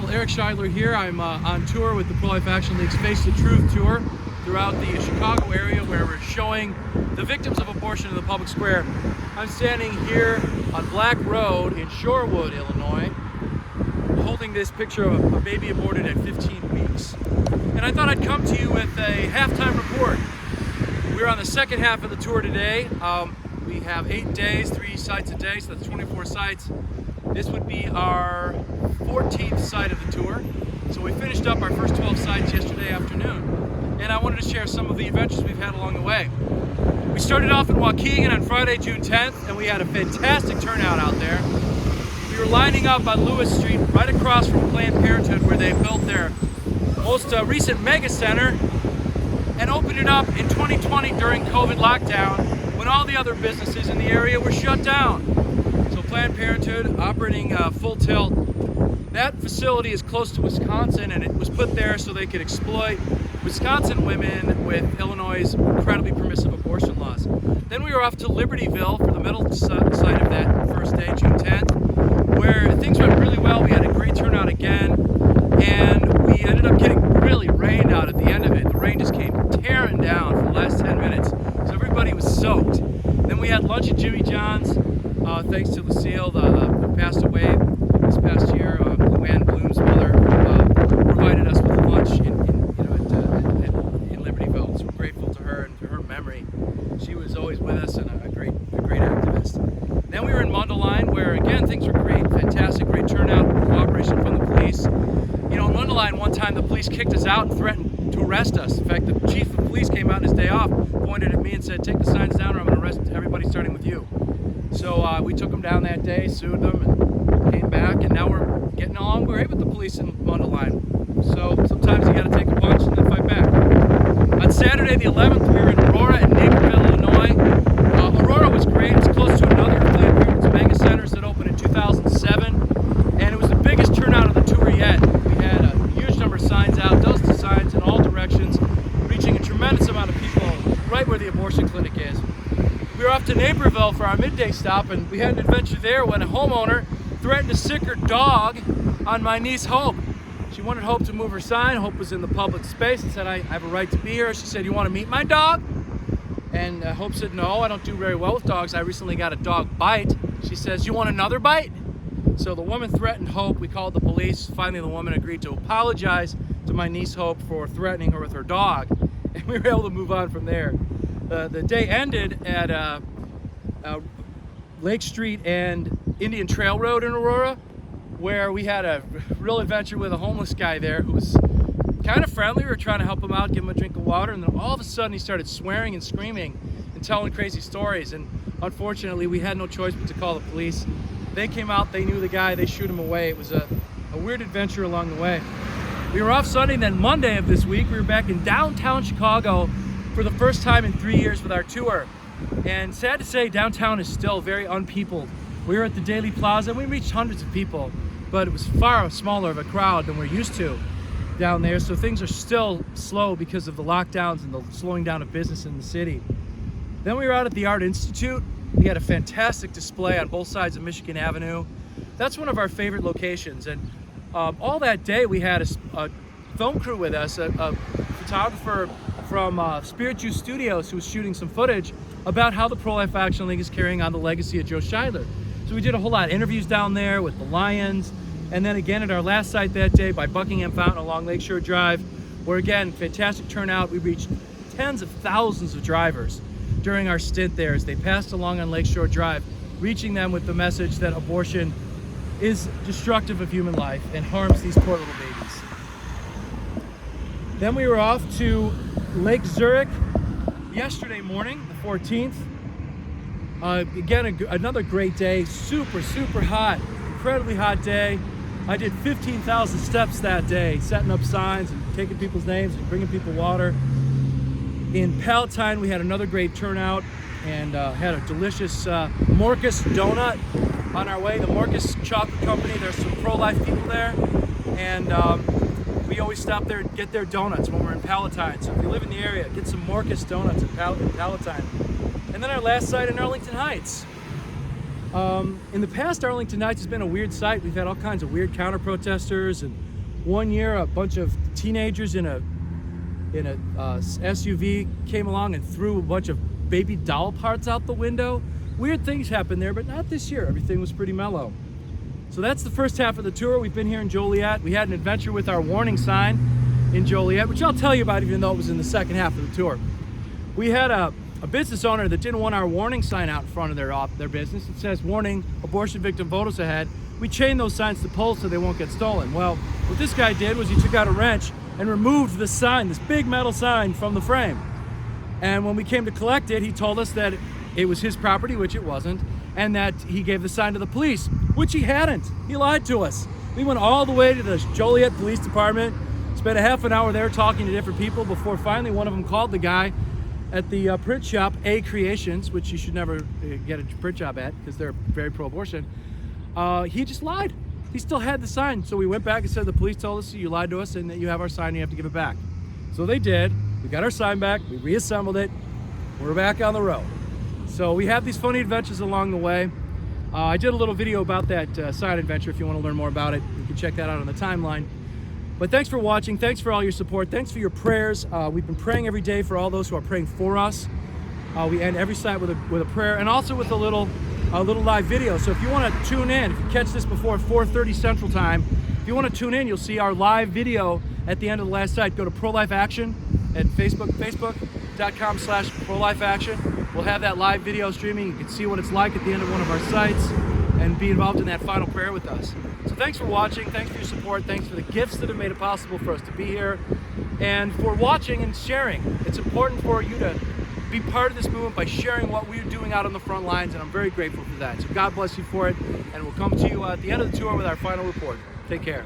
Well, Eric Scheidler here. I'm on tour with the Pro-Life Action League's Face the Truth tour throughout the Chicago area, where we're showing the victims of abortion in the public square. I'm standing here on Black Road in Shorewood, Illinois, holding this picture of a baby aborted at 15 weeks. And I thought I'd come to you with a halftime report. We're on the second half of the tour today. We have 8 days, 3 sites a day, so that's 24 sites. This would be our 14th site of the tour. So we finished up our first 12 sites yesterday afternoon. And I wanted to share some of the adventures we've had along the way. We started off in Waukegan on Friday, June 10th, and we had a fantastic turnout out there. We were lining up on Lewis Street, right across from Planned Parenthood, where they built their most recent mega center and opened it up in 2020 during COVID lockdown, when all the other businesses in the area were shut down. So Planned Parenthood operating full tilt. That facility is close to Wisconsin, and it was put there so they could exploit Wisconsin women with Illinois' incredibly permissive abortion laws. Then we were off to Libertyville for the middle site of that first day, June 10th, where things went really well. We had a great turnout again, and we ended up getting really rained out at the end of it. The rain just came tearing down for the last 10 minutes, so everybody was soaked. Then we had lunch at Jimmy John's, thanks to Lucille, who passed away this past year. Luann Bloom's mother provided us with lunch in Libertyville. So we're grateful to her and to her memory. She was always with us and a great activist. Then we were in Mundelein, where again things were great, fantastic, great turnout, cooperation from the police. You know, in Mundelein, one time the police kicked us out and threatened to arrest us. In fact, the chief of police came out on his day off, pointed at me and said, "Take the signs down or I'm going to arrest everybody starting with you." So we took them down that day, sued them, and came back, and now we're getting along great with the police in Mundelein. So sometimes you got to take a punch and then fight back. On Saturday the 11th, we were in Aurora and Naperville, Illinois. Aurora was great. It's close to another Planned Parenthood's mega centers that opened in 2007, and it was the biggest turnout of the tour yet. We had a huge number of signs out, dozens of signs in all directions, reaching a tremendous amount of people right where the abortion clinic is. We were off to Naperville for our midday stop, and we had an adventure there when a homeowner threatened to sick her dog on my niece Hope. She wanted Hope to move her sign. Hope was in the public space and said, "I have a right to be here." She said, "You want to meet my dog?" And Hope said, "No, I don't do very well with dogs. I recently got a dog bite." She says, "You want another bite?" So the woman threatened Hope. We called the police. Finally, the woman agreed to apologize to my niece Hope for threatening her with her dog, and we were able to move on from there. The day ended at Lake Street and Indian Trail Road in Aurora, where we had a real adventure with a homeless guy there who was kind of friendly. We were trying to help him out, give him a drink of water, and then all of a sudden he started swearing and screaming and telling crazy stories. And unfortunately, we had no choice but to call the police. They came out, they knew the guy, they shooed him away. It was a weird adventure along the way. We were off Sunday, then Monday of this week, we were back in downtown Chicago for the first time in 3 years with our tour. And sad to say, downtown is still very unpeopled. We were at the Daily Plaza, and we reached hundreds of people, but it was far smaller of a crowd than we're used to down there, so things are still slow because of the lockdowns and the slowing down of business in the city. Then we were out at the Art Institute. We had a fantastic display on both sides of Michigan Avenue. That's one of our favorite locations, and all that day we had a film crew with us, a photographer from Spirit Juice Studios who was shooting some footage about how the Pro-Life Action League is carrying on the legacy of Joe Scheidler. So we did a whole lot of interviews down there with the Lions, and then again at our last site that day by Buckingham Fountain along Lakeshore Drive, where again, fantastic turnout. We reached tens of thousands of drivers during our stint there as they passed along on Lakeshore Drive, reaching them with the message that abortion is destructive of human life and harms these poor little babies. Then we were off to Lake Zurich yesterday morning, the 14th. Again, another great day, super hot, incredibly hot day. I did 15,000 steps that day, setting up signs and taking people's names and bringing people water. In Palatine, we had another great turnout and had a delicious Morcus donut on our way. The Morcus Chocolate Company, there's some pro-life people there, and we always stop there and get their donuts when we're in Palatine. So if you live in the area, get some Morcus donuts in Palatine. And then our last site in Arlington Heights. In the past, Arlington Heights has been a weird site. We've had all kinds of weird counter-protesters and One year, a bunch of teenagers in a SUV came along and threw a bunch of baby doll parts out the window. Weird things happened there, but not this year. Everything was pretty mellow. So that's the first half of the tour. We've been here in Joliet. We had an adventure with our warning sign in Joliet, which I'll tell you about even though it was in the second half of the tour. We had a business owner that didn't want our warning sign out in front of their business. It says, warning, abortion victim photos ahead. We chain those signs to poles so they won't get stolen. Well, what this guy did was he took out a wrench and removed the sign, this big metal sign, from the frame. And when we came to collect it, he told us that it was his property, which it wasn't, and that he gave the sign to the police, which he hadn't. He lied to us. We went all the way to the Joliet Police Department, spent a half an hour there talking to different people before finally one of them called the guy at the print shop, A Creations, which you should never get a print job at because they're very pro-abortion. He just lied. He still had the sign. So we went back and said, the police told us you lied to us and that you have our sign and you have to give it back. So they did. We got our sign back. We reassembled it. We're back on the road. So we have these funny adventures along the way. I did a little video about that sign adventure. If you want to learn more about it, you can check that out on the timeline. But thanks for watching. Thanks for all your support. Thanks for your prayers. We've been praying every day for all those who are praying for us. We end every site with a prayer and also with a little live video. So if you want to tune in, if you catch this before 4:30 Central Time, if you want to tune in, you'll see our live video at the end of the last site. Go to Pro-Life Action at facebook.com/Pro-Life Action. We'll have that live video streaming. You can see what it's like at the end of one of our sites and be involved in that final prayer with us. So thanks for watching. Thanks for your support. Thanks for the gifts that have made it possible for us to be here and for watching and sharing. It's important for you to be part of this movement by sharing what we're doing out on the front lines, and I'm very grateful for that. So God bless you for it, and we'll come to you at the end of the tour with our final report. Take care.